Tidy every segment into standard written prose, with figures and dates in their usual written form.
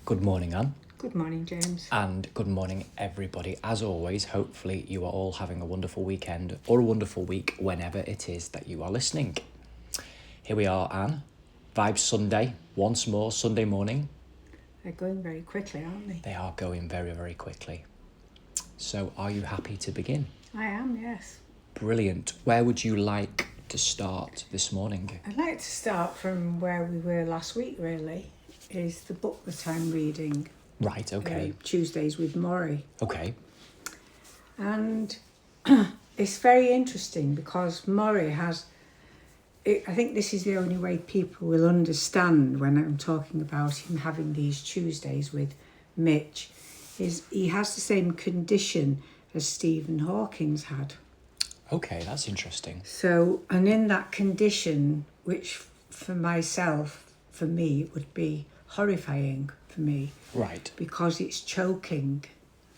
Good morning, Anne. Good morning, James. And good morning, everybody. As always, hopefully you are all having a wonderful weekend or a wonderful week whenever it is that you are listening. Here we are, Anne. Vibes Sunday, once more, Sunday morning. They're going very quickly, aren't they? They are going very, very quickly. So are you happy to begin? I am, yes. Brilliant. Where would you like to start this morning? I'd like to start from where we were last week, really, is the book that I'm reading. Right, okay. Tuesdays with Maury. Okay. And it's very interesting because Maury has... I think this is the only way people will understand when I'm talking about him having these Tuesdays with Mitch, is he has the same condition as Stephen Hawking's had. Okay, that's interesting. So, and in that condition, which for myself, for me, it would be horrifying for me. Right. Because it's choking.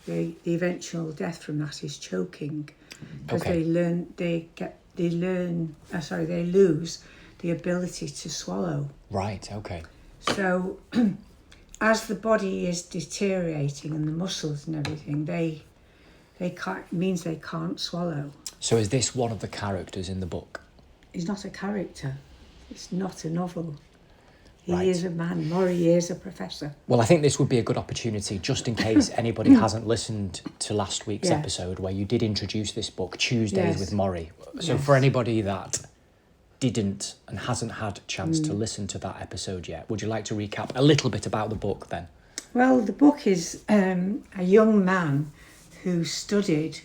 The eventual death from that is choking. Because Okay. they lose the ability to swallow. Right, okay. So, as the body is deteriorating and the muscles and everything, they can't, it means they can't swallow. So is this one of the characters in the book? He's not a character. It's not a novel. He Right. is a man. Maury is a professor. Well, I think this would be a good opportunity, just in case anybody hasn't listened to last week's Yeah. episode where you did introduce this book, Tuesdays Yes. with Maury. So Yes. for anybody that didn't and hasn't had a chance to listen to that episode yet, would you like to recap a little bit about the book then? Well, the book is a young man who studied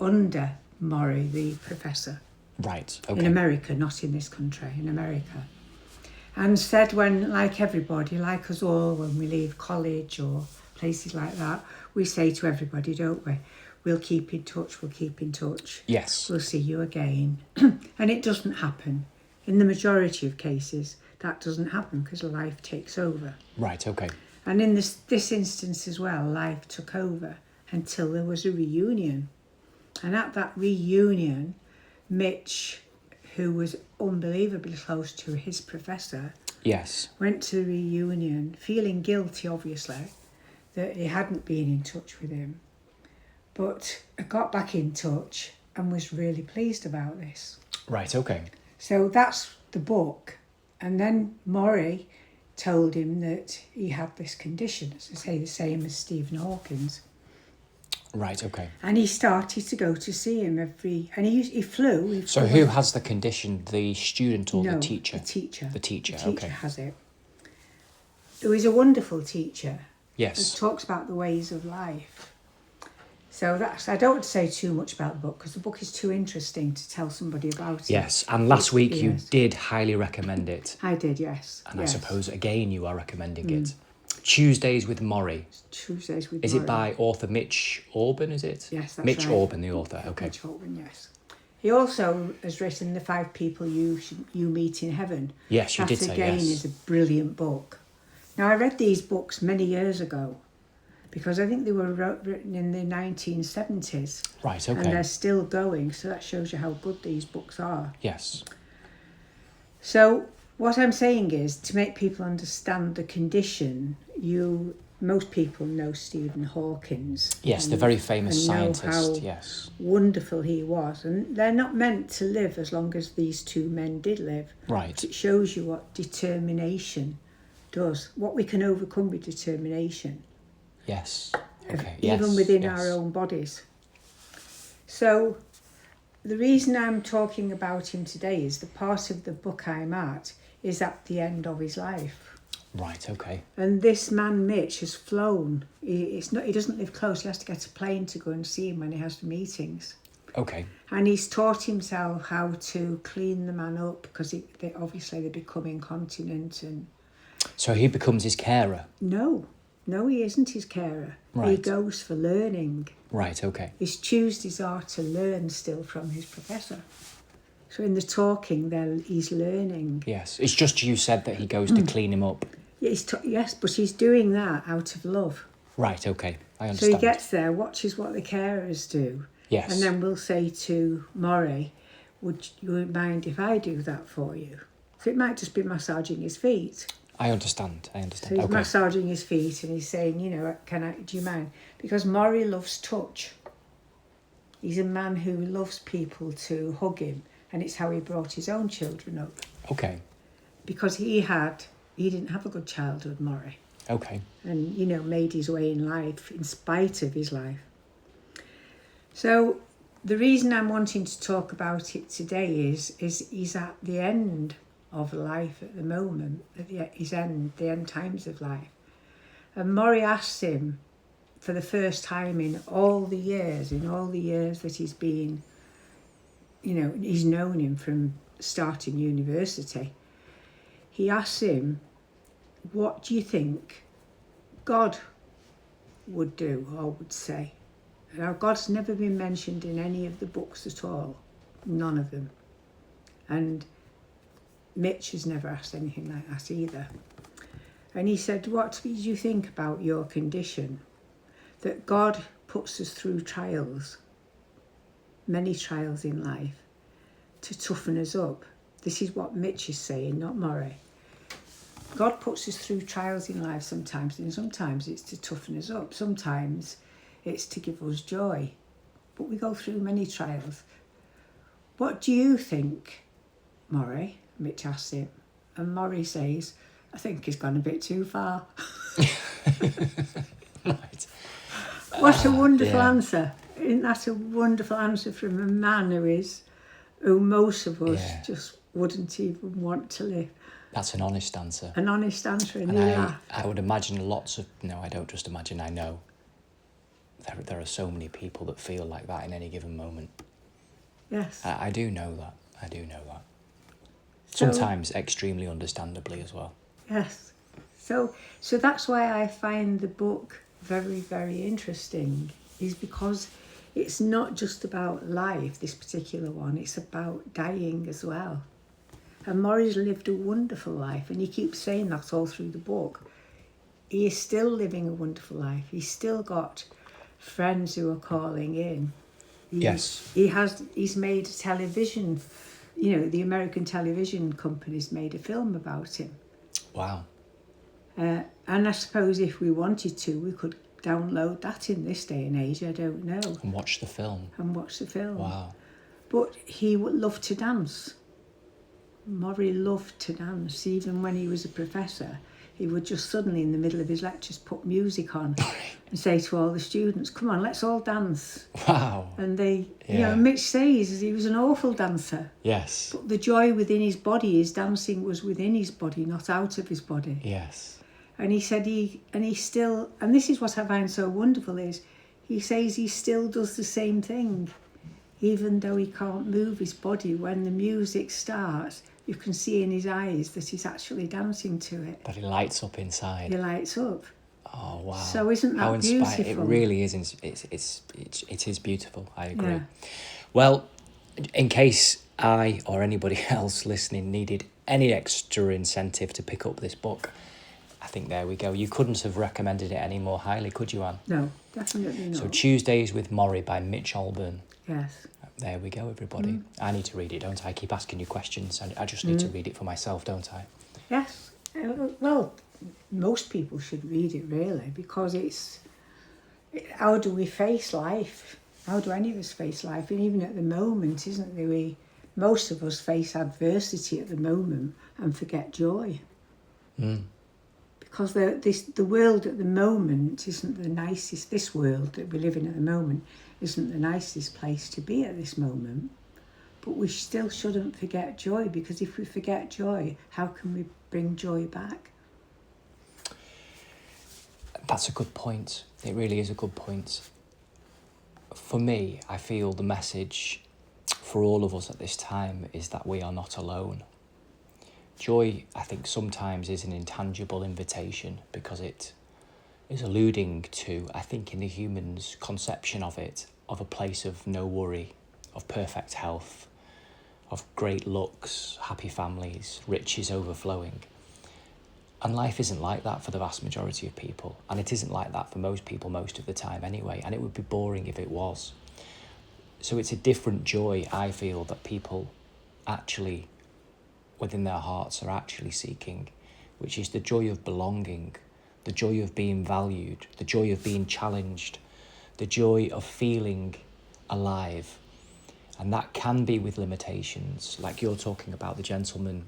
under Maury, the professor, Right, in okay. America, not in this country, in America. And said when, like everybody, like us all, when we leave college or places like that, we say to everybody, don't we? We'll keep in touch, we'll keep in touch. Yes. We'll see you again. And it doesn't happen. In the majority of cases, that doesn't happen because life takes over. Right, okay. And in this instance as well, life took over until there was a reunion. And at that reunion, Mitch, who was unbelievably close to his professor, Yes. went to the reunion feeling guilty, obviously, that he hadn't been in touch with him. But got back in touch and was really pleased about this. Right, okay. So that's the book. And then Maury told him that he had this condition, as I say, the same as Stephen Hawking's. Right, okay. And he started to go to see him and he flew. So who has the condition, the student or the teacher? The teacher. The teacher, The teacher okay. has it. Who is a wonderful teacher. Yes. Who talks about the ways of life. So I don't want to say too much about the book because the book is too interesting to tell somebody about it. Yes, and last week you Yes. did highly recommend it. I did, yes. And yes. I suppose, again, you are recommending it. Tuesdays with Maury. Tuesdays with Is Maury. it by author Mitch Orban, is it? Yes, that's Mitch right. Orban, the author, okay. Mitch Orban, yes. He also has written The 5 People You Meet in Heaven. Yes, you did say, That again yes. is a brilliant book. Now, I read these books many years ago because I think they were written in the 1970s. Right, And okay. they're still going, so that shows you how good these books are. Yes. So what I'm saying is, to make people understand the condition, most people know Stephen Hawking's. Yes, the very famous and know scientist, how yes. wonderful he was. And they're not meant to live as long as these two men did live. Right. It shows you what determination does, what we can overcome with determination. Yes. Okay. Even yes, within yes. our own bodies. So the reason I'm talking about him today is the part of the book I'm at is at the end of his life. Right, okay. And this man, Mitch, has flown. He doesn't live close. He has to get a plane to go and see him when he has the meetings. Okay. And he's taught himself how to clean the man up because they become incontinent. And So he becomes his carer. No, he isn't his carer. He Right. goes for learning. Right, okay. His Tuesdays are to learn still from his professor. So in the talking, then he's learning. Yes. It's just you said that he goes to clean him up. Yes, but he's doing that out of love. Right, okay. I So understand. he gets there, watches what the carers do. Yes. And then we'll say to Maury, would you mind if I do that for you? So it might just be massaging his feet. I understand. So he's Okay. massaging his feet and he's saying, do you mind? Because Maury loves touch. He's a man who loves people to hug him, and it's how he brought his own children up. Okay. Because he didn't have a good childhood, Maury. Okay. And, made his way in life in spite of his life. So the reason I'm wanting to talk about it today is he's at the end of life at the moment, at the end times of life. And Maury asked him for the first time in all the years that he's been, he's known him from starting university. He asked him, what do you think God would do or would say? Now, God's never been mentioned in any of the books at all, none of them. And Mitch has never asked anything like that either. And he said, what do you think about your condition? That God puts us through trials, many trials in life, to toughen us up. This is what Mitch is saying, not Maury. God puts us through trials in life sometimes, and sometimes it's to toughen us up. Sometimes it's to give us joy. But we go through many trials. What do you think, Maury? Mitch asks him. And Maury says, I think he's gone a bit too far. Right. What a wonderful answer. Isn't that a wonderful answer from a man who most of us just wouldn't even want to live? That's an honest answer. An honest answer, and I would imagine I don't just imagine, I know. There are so many people that feel like that in any given moment. Yes. I do know that. Sometimes extremely understandably as well. Yes. So that's why I find the book very, very interesting, is because it's not just about life, this particular one, it's about dying as well. And Maury's lived a wonderful life, and he keeps saying that all through the book. He is still living a wonderful life. He's still got friends who are calling in. Yes. He's made television, the American television companies made a film about him. Wow. And I suppose if we wanted to, we could download that in this day and age, I don't know. And watch the film. Wow. But he would love to dance. Maury loved to dance. Even when he was a professor, he would just suddenly, in the middle of his lectures, put music on and say to all the students, come on, let's all dance. Wow. And Mitch says he was an awful dancer. Yes. But the joy within his body, his dancing was within his body, not out of his body. Yes. And he said and this is what I find so wonderful, is he says he still does the same thing. Even though he can't move his body, when the music starts, you can see in his eyes that he's actually dancing to it. That he lights up inside. He lights up. Oh, wow. So isn't that beautiful? It really is. It is beautiful. I agree. Yeah. Well, in case I or anybody else listening needed any extra incentive to pick up this book, I think there we go. You couldn't have recommended it any more highly, could you, Anne? No, definitely not. So Tuesdays with Maury by Mitch Albern. Yes. There we go, everybody. I need to read it, don't I? I keep asking you questions. I just need to read it for myself, don't I? Yes. Well, most people should read it, really, because how do we face life? How do any of us face life? And even at the moment, isn't there, most of us face adversity at the moment and forget joy. Because the world at the moment isn't the nicest. This world that we live in at the moment isn't the nicest place to be at this moment. But we still shouldn't forget joy, because if we forget joy, how can we bring joy back? That's a good point. It really is a good point. For me, I feel the message for all of us at this time is that we are not alone. Joy, I think, sometimes is an intangible invitation, because it is alluding to, I think, in the human's conception of it, of a place of no worry, of perfect health, of great looks, happy families, riches overflowing. And life isn't like that for the vast majority of people. And it isn't like that for most people most of the time anyway. And it would be boring if it was. So it's a different joy, I feel, that people actually, within their hearts, are actually seeking, which is the joy of belonging, the joy of being valued, the joy of being challenged, the joy of feeling alive. And that can be with limitations, like you're talking about the gentleman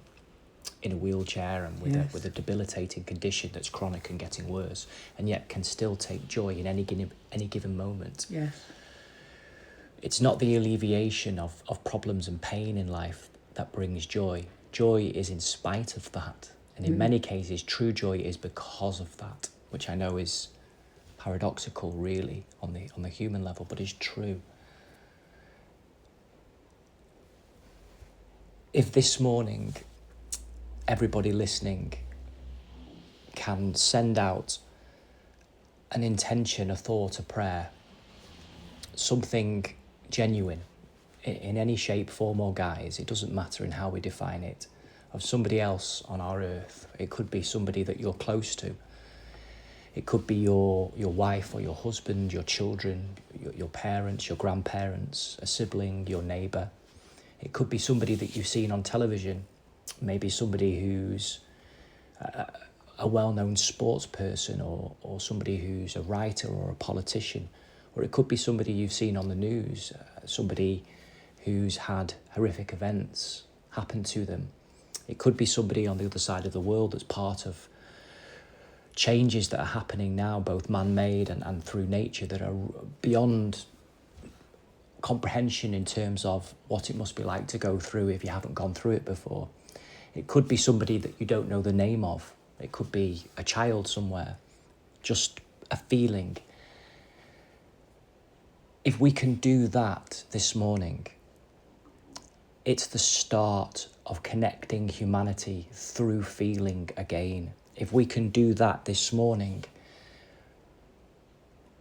in a wheelchair and with a debilitating condition that's chronic and getting worse, and yet can still take joy in any given moment. Yes. It's not the alleviation of problems and pain in life that brings joy. Joy is in spite of that. And in many cases, true joy is because of that, which I know is paradoxical, really, on the human level, but is true. If this morning everybody listening can send out an intention, a thought, a prayer, something genuine in any shape, form or guise, it doesn't matter in how we define it, of somebody else on our earth. It could be somebody that you're close to. It could be your wife or your husband, your children, your parents, your grandparents, a sibling, your neighbour. It could be somebody that you've seen on television, maybe somebody who's a well-known sports person or somebody who's a writer or a politician. Or it could be somebody you've seen on the news, somebody who's had horrific events happen to them. It could be somebody on the other side of the world that's part of changes that are happening now, both man-made and through nature, that are beyond comprehension in terms of what it must be like to go through if you haven't gone through it before. It could be somebody that you don't know the name of. It could be a child somewhere, just a feeling. If we can do that this morning, it's the start of connecting humanity through feeling again. If we can do that this morning,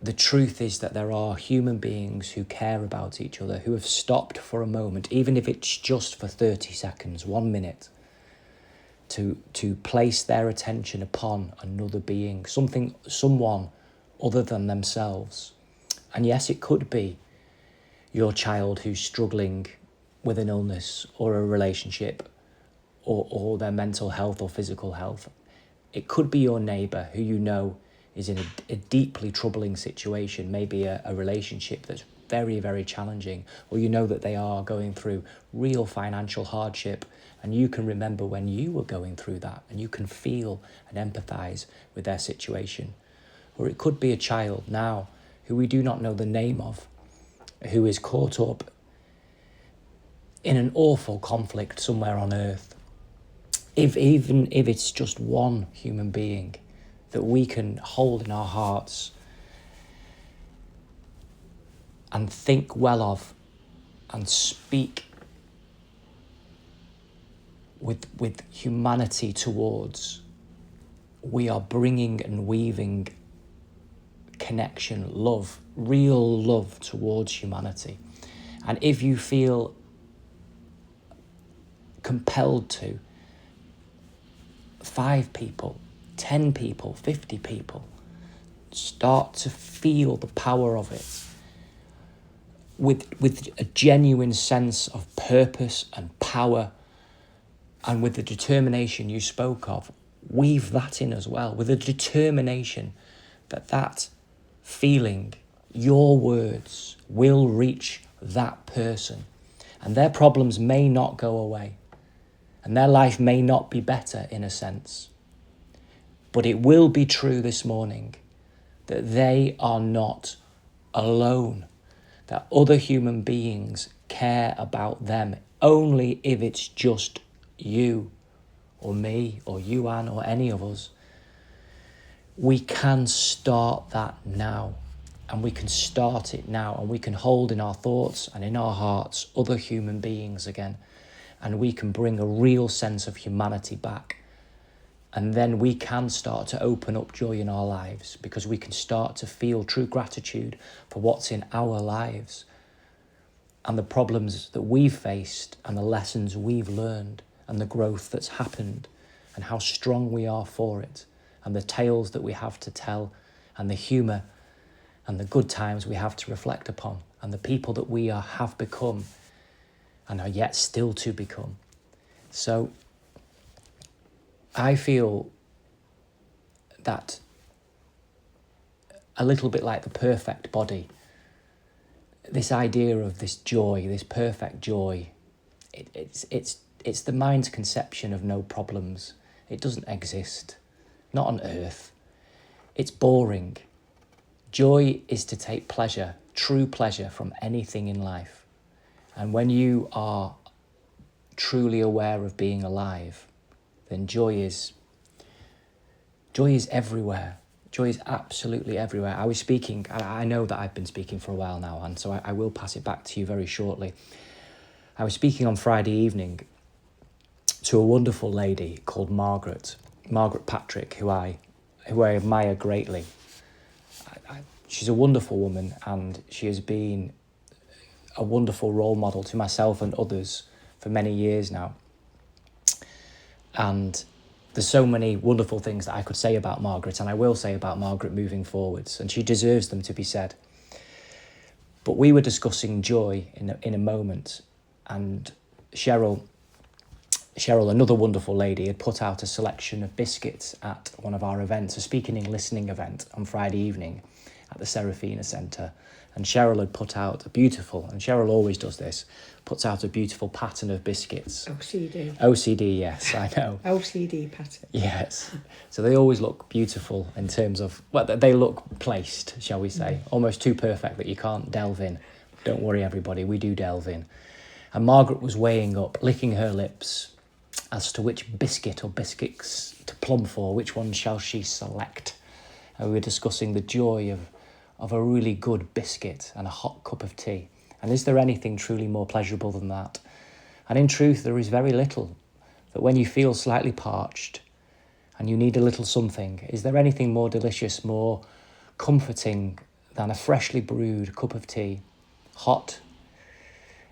the truth is that there are human beings who care about each other, who have stopped for a moment, even if it's just for 30 seconds, 1 minute, to place their attention upon another being, someone other than themselves. And yes, it could be your child who's struggling with an illness or a relationship or their mental health or physical health. It could be your neighbour who you know is in a deeply troubling situation, maybe a relationship that's very, very challenging, or you know that they are going through real financial hardship, and you can remember when you were going through that, and you can feel and empathise with their situation. Or it could be a child now who we do not know the name of, who is caught up in an awful conflict somewhere on earth. Even if it's just one human being that we can hold in our hearts and think well of and speak with humanity towards, we are bringing and weaving connection, love, real love towards humanity. And if you feel compelled to, 5 people, 10 people, 50 people, start to feel the power of it with a genuine sense of purpose and power, and with the determination you spoke of, weave that in as well, with a determination that feeling, your words will reach that person, and their problems may not go away, and their life may not be better in a sense. But it will be true this morning that they are not alone, that other human beings care about them, only if it's just you or me or you, Anne, or any of us. We can start that now, and we can start it now, and we can hold in our thoughts and in our hearts other human beings again, and we can bring a real sense of humanity back. And then we can start to open up joy in our lives, because we can start to feel true gratitude for what's in our lives and the problems that we've faced and the lessons we've learned and the growth that's happened and how strong we are for it, and the tales that we have to tell and the humour and the good times we have to reflect upon, and the people that we have become and are yet still to become. So I feel that a little bit like the perfect body, this idea of this joy, this perfect joy, it's the mind's conception of no problems. It doesn't exist, not on earth. It's boring. Joy is to take pleasure, true pleasure from anything in life. And when you are truly aware of being alive, then joy is everywhere. Joy is absolutely everywhere. I was speaking, I know that I've been speaking for a while now, and so I will pass it back to you very shortly. I was speaking on Friday evening to a wonderful lady called Margaret Patrick, who I admire greatly. She's a wonderful woman, and she has been a wonderful role model to myself and others for many years now. And there's so many wonderful things that I could say about Margaret, and I will say about Margaret moving forwards, and she deserves them to be said. But we were discussing joy in a moment, and Cheryl, another wonderful lady, had put out a selection of biscuits at one of our events, a speaking and listening event on Friday evening at the Serafina Centre. And Cheryl had put out a beautiful, and Cheryl always does this, puts out a beautiful pattern of biscuits. OCD, yes, I know. OCD pattern. Yes. So they always look beautiful in terms of, well, they look placed, shall we say, almost too perfect that you can't delve in. Don't worry, everybody, we do delve in. And Margaret was weighing up, licking her lips, as to which biscuit or biscuits to plumb for, which one shall she select. And we were discussing the joy of a really good biscuit and a hot cup of tea. And is there anything truly more pleasurable than that? And in truth, there is very little. That when you feel slightly parched and you need a little something, is there anything more delicious, more comforting than a freshly brewed cup of tea, hot,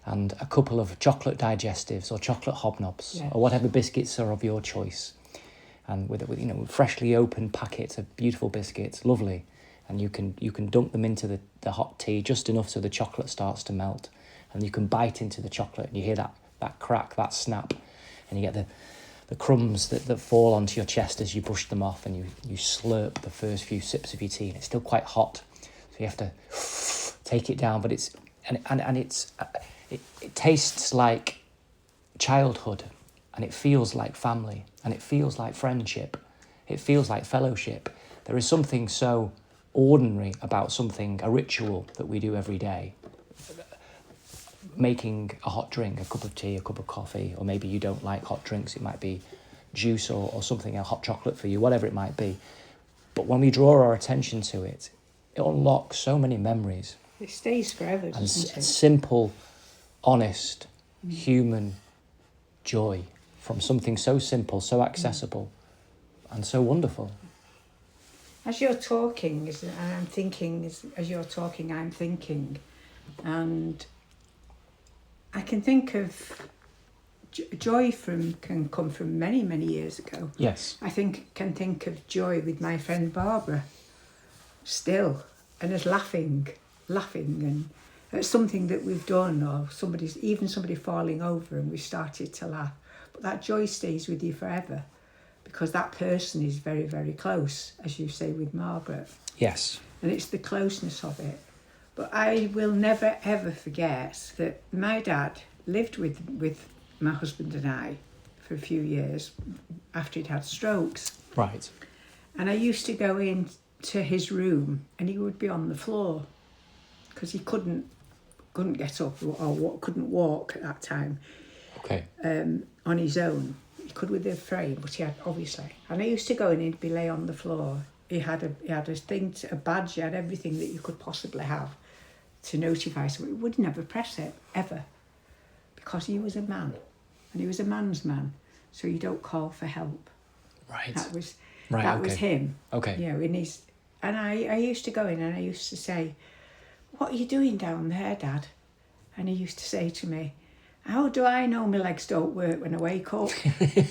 and a couple of chocolate digestives or chocolate hobnobs, yes, or whatever biscuits are of your choice, and with freshly opened packets of beautiful biscuits, lovely, and you can dunk them into the hot tea just enough so the chocolate starts to melt, and you can bite into the chocolate and you hear that crack, that snap, and you get the crumbs that fall onto your chest as you brush them off, and you slurp the first few sips of your tea, and it's still quite hot, so you have to take it down, but it tastes like childhood, and it feels like family, and it feels like friendship, it feels like fellowship. There is something so ordinary about a ritual that we do every day. Making a hot drink, a cup of tea, a cup of coffee, or maybe you don't like hot drinks, it might be juice or something, a hot chocolate for you, whatever it might be. But when we draw our attention to it, it unlocks so many memories. It stays forever, and doesn't it? Simple, honest, human joy from something so simple, so accessible, and so wonderful. As you're talking, I'm thinking, and I can think of joy can come from many, many years ago. Yes. I can think of joy with my friend Barbara still, and us laughing and at something that we've done, or somebody falling over and we started to laugh. But that joy stays with you forever, because that person is very, very close, as you say with Margaret. Yes. And it's the closeness of it. But I will never, ever forget that my dad lived with my husband and I for a few years after he'd had strokes. Right. And I used to go into his room and he would be on the floor because he couldn't get up or couldn't walk at that time. Okay. On his own. He could with a frame, but he had, obviously. And I used to go in and he'd be lay on the floor. He had a thing, a badge, he had everything that you could possibly have to notify someone. He would never press it, ever. Because he was a man. And he was a man's man. So you don't call for help. Right. That was okay. him. Okay. You know, and I used to go in and I used to say, "What are you doing down there, Dad?" And he used to say to me, "How do I know my legs don't work when I wake up?"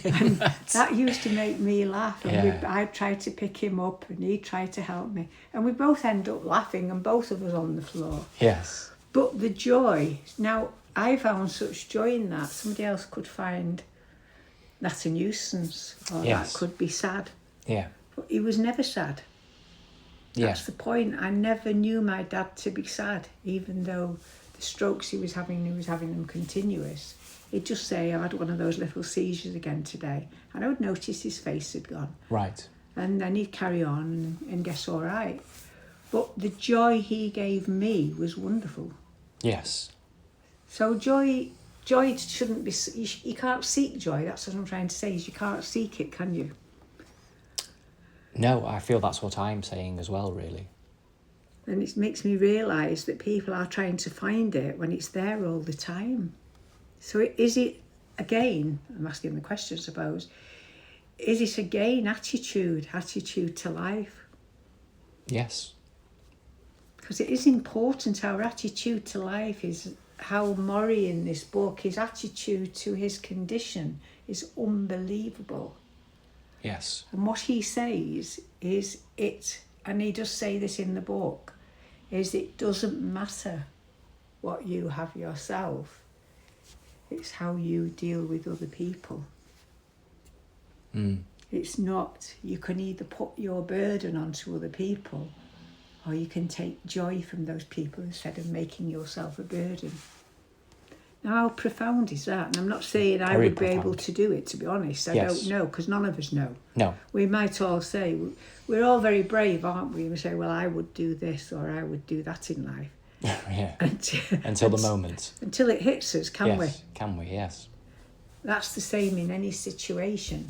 And that used to make me laugh. And I'd try to pick him up and he'd try to help me. And we both end up laughing and both of us on the floor. Yes. But the joy, now I found such joy in that. Somebody else could find that a nuisance or Yes. that could be sad. Yeah. But he was never sad. Yeah. That's the point. I never knew my dad to be sad, even though the strokes he was having them continuous. He'd just say, I've had one of those little seizures again today. And I would notice his face had gone. Right. And then he'd carry on and guess all right. But the joy he gave me was wonderful. Yes. So joy shouldn't be, you can't seek joy. That's what I'm trying to say, is you can't seek it, can you? No, I feel that's what I'm saying as well, really. And it makes me realise that people are trying to find it when it's there all the time. So is it, again, I'm asking the question, I suppose, is it again attitude to life? Yes. Because it is important, our attitude to life is how Murray in this book, his attitude to his condition is unbelievable. Yes. And what he says is and he does say this in the book, is it doesn't matter what you have yourself, it's how you deal with other people. Mm. It's not, you can either put your burden onto other people or you can take joy from those people instead of making yourself a burden. Now, how profound is that? And I'm not saying I would be able to do it, to be honest. I don't know, because none of us know. No. We might all say, we're all very brave, aren't we? We say, well, I would do this or I would do that in life. Yeah. Until the moment. Until it hits us, can we? Yes, can we? Yes. That's the same in any situation.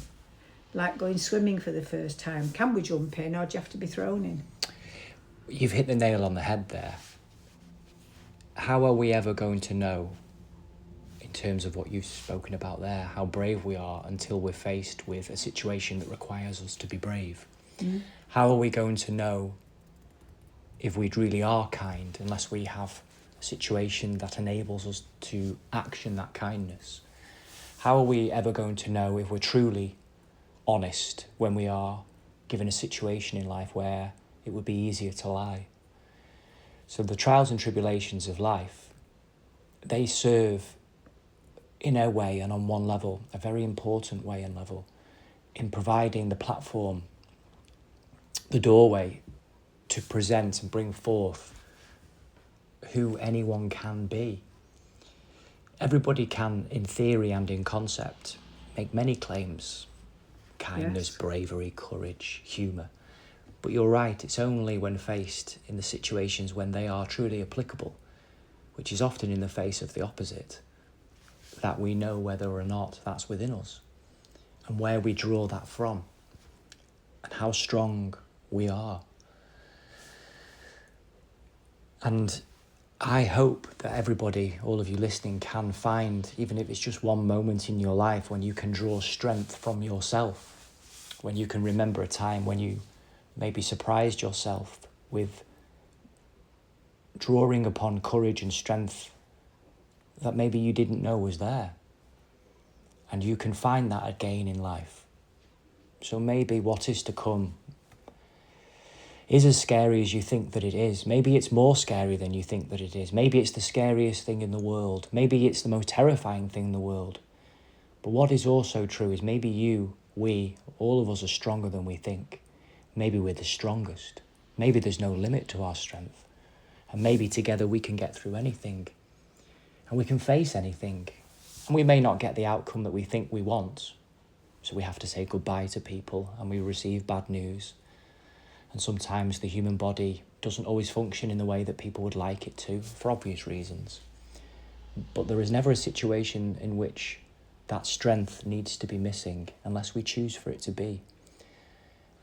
Like going swimming for the first time. Can we jump in or do you have to be thrown in? You've hit the nail on the head there. How are we ever going to know, in terms of what you've spoken about there, how brave we are until we're faced with a situation that requires us to be brave? Mm. How are we going to know if we really are kind unless we have a situation that enables us to action that kindness? How are we ever going to know if we're truly honest when we are given a situation in life where it would be easier to lie? So the trials and tribulations of life, they serve in a way and on one level, a very important way and level, in providing the platform, the doorway to present and bring forth who anyone can be. Everybody can, in theory and in concept, make many claims. Kindness, yes, bravery, courage, humour. But you're right, it's only when faced in the situations when they are truly applicable, which is often in the face of the opposite, that we know whether or not that's within us and where we draw that from and how strong we are. And I hope that everybody, all of you listening, can find, even if it's just one moment in your life when you can draw strength from yourself, when you can remember a time when you maybe surprised yourself with drawing upon courage and strength that maybe you didn't know was there. And you can find that again in life. So maybe what is to come is as scary as you think that it is. Maybe it's more scary than you think that it is. Maybe it's the scariest thing in the world. Maybe it's the most terrifying thing in the world. But what is also true is maybe you, we, all of us are stronger than we think. Maybe we're the strongest. Maybe there's no limit to our strength. And maybe together we can get through anything. And we can face anything. And we may not get the outcome that we think we want. So we have to say goodbye to people and we receive bad news. And sometimes the human body doesn't always function in the way that people would like it to, for obvious reasons. But there is never a situation in which that strength needs to be missing unless we choose for it to be.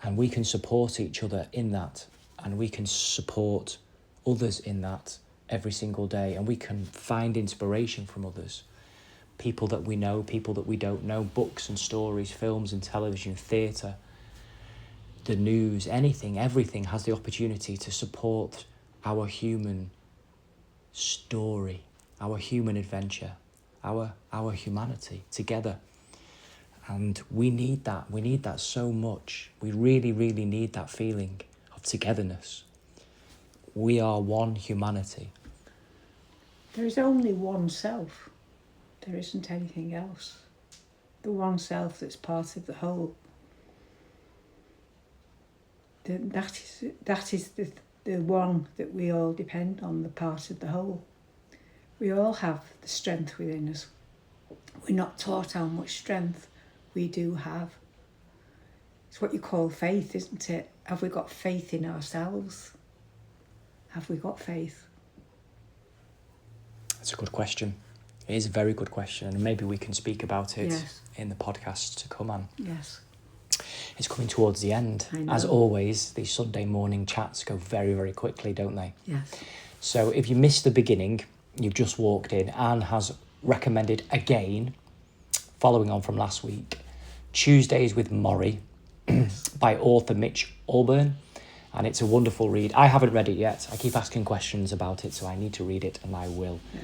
And we can support each other in that, and we can support others in that every single day, and we can find inspiration from others. People that we know, people that we don't know, books and stories, films and television, theatre, the news, anything, everything has the opportunity to support our human story, our human adventure, our humanity together. And we need that. We need that so much. We really, really need that feeling of togetherness. We are one humanity. There is only one self. There isn't anything else. The one self that's part of the whole. that is the one that we all depend on, the part of the whole. We all have the strength within us. We're not taught how much strength we do have. It's what you call faith, isn't it? Have we got faith in ourselves? Have we got faith? That's a good question. It is a very good question, and maybe we can speak about it in the podcast to come on. Yes. It's coming towards the end. As always, these Sunday morning chats go very, very quickly, don't they? Yes. So if you missed the beginning, you've just walked in, Anne has recommended again, following on from last week, Tuesdays with Maury by author Mitch Albom. And it's a wonderful read. I haven't read it yet. I keep asking questions about it, so I need to read it, and I will. Yes.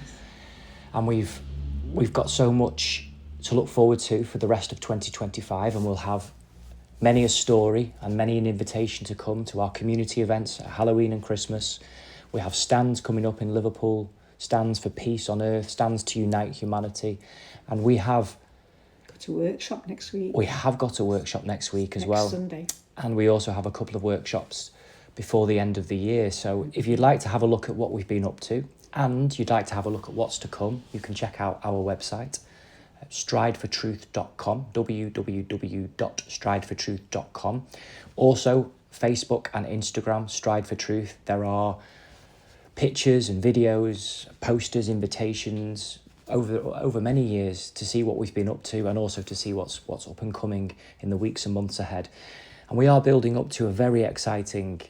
And we've got so much to look forward to for the rest of 2025, and we'll have many a story and many an invitation to come to our community events at Halloween and Christmas. We have stands coming up in Liverpool, stands for peace on earth, stands to unite humanity. And we have got a workshop next week. We have got a workshop next week as well. Next Sunday. And we also have a couple of workshops before the end of the year. So if you'd like to have a look at what we've been up to, and you'd like to have a look at what's to come, you can check out our website, stridefortruth.com, www.stridefortruth.com. Also, Facebook and Instagram, Stride for Truth. There are pictures and videos, posters, invitations over many years to see what we've been up to, and also to see what's up and coming in the weeks and months ahead. And we are building up to a very exciting,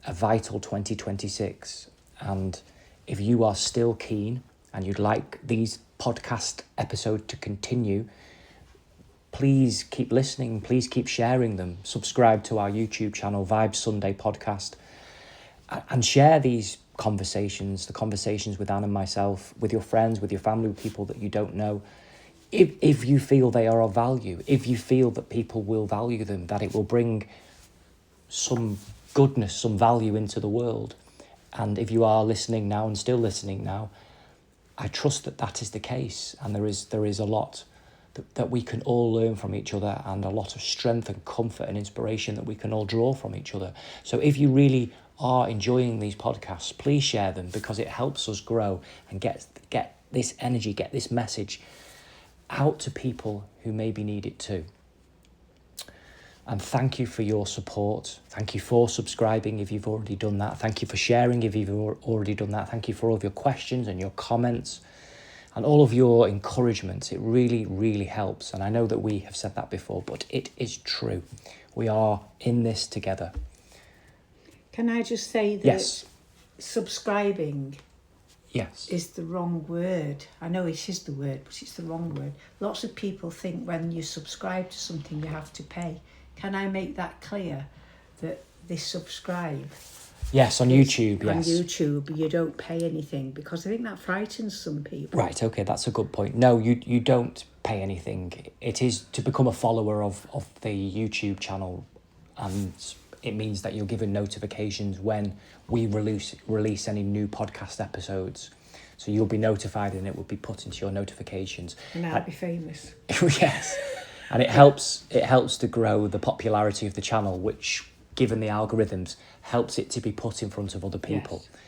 a vital 2026. And if you are still keen and you'd like these podcast episodes to continue, please keep listening, please keep sharing them. Subscribe to our YouTube channel, Vibes Sunday Podcast, and share these conversations, the conversations with Anne and myself, with your friends, with your family, with people that you don't know. If you feel they are of value, if you feel that people will value them, that it will bring some goodness, some value into the world. And if you are listening now and still listening now, I trust that that is the case. And there is a lot that we can all learn from each other, and a lot of strength and comfort and inspiration that we can all draw from each other. So if you really are enjoying these podcasts, please share them, because it helps us grow and get this energy, get this message out to people who maybe need it too. And thank you for your support. Thank you for subscribing if you've already done that. Thank you for sharing if you've already done that. Thank you for all of your questions and your comments and all of your encouragement. It really, really helps. And I know that we have said that before, but it is true. We are in this together. Can I just say that yes. Subscribing yes. is the wrong word. I know it is the word, but it's the wrong word. Lots of people think when you subscribe to something you have to pay. Can I make that clear, that this subscribe? Yes, on YouTube, yes. On YouTube, you don't pay anything, because I think that frightens some people. Right, okay, that's a good point. No, you don't pay anything. It is to become a follower of the YouTube channel, and it means that you're given notifications when we release any new podcast episodes. So you'll be notified, and it will be put into your notifications. And I'll be famous. Yes. And it helps to grow the popularity of the channel, which, given the algorithms, helps it to be put in front of other people. Yes.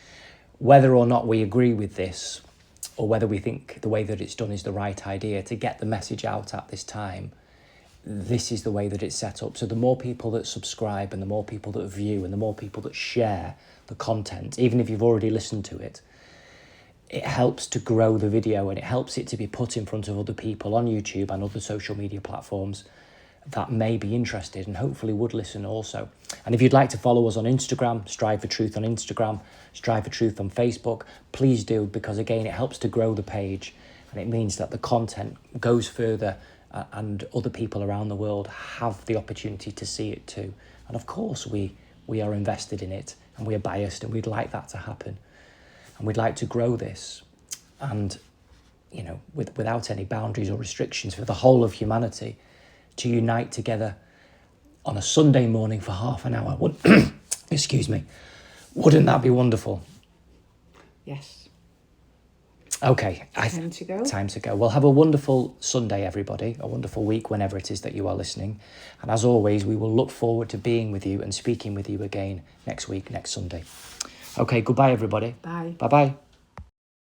Whether or not we agree with this, or whether we think the way that it's done is the right idea to get the message out at this time, this is the way that it's set up. So the more people that subscribe, and the more people that view, and the more people that share the content, even if you've already listened to it, it helps to grow the video, and it helps it to be put in front of other people on YouTube and other social media platforms that may be interested and hopefully would listen also. And if you'd like to follow us on Instagram, Strive for Truth on Instagram, Strive for Truth on Facebook, please do, because again, it helps to grow the page, and it means that the content goes further, and other people around the world have the opportunity to see it too. And of course, we are invested in it, and we are biased, and we'd like that to happen. And we'd like to grow this, and, you know, without any boundaries or restrictions, for the whole of humanity to unite together on a Sunday morning for half an hour. Excuse me. Wouldn't that be wonderful? Yes. Okay. Time to go. Time to go. Well, have a wonderful Sunday, everybody. A wonderful week, whenever it is that you are listening. And as always, we will look forward to being with you and speaking with you again next week, next Sunday. Okay, goodbye, everybody. Bye. Bye-bye.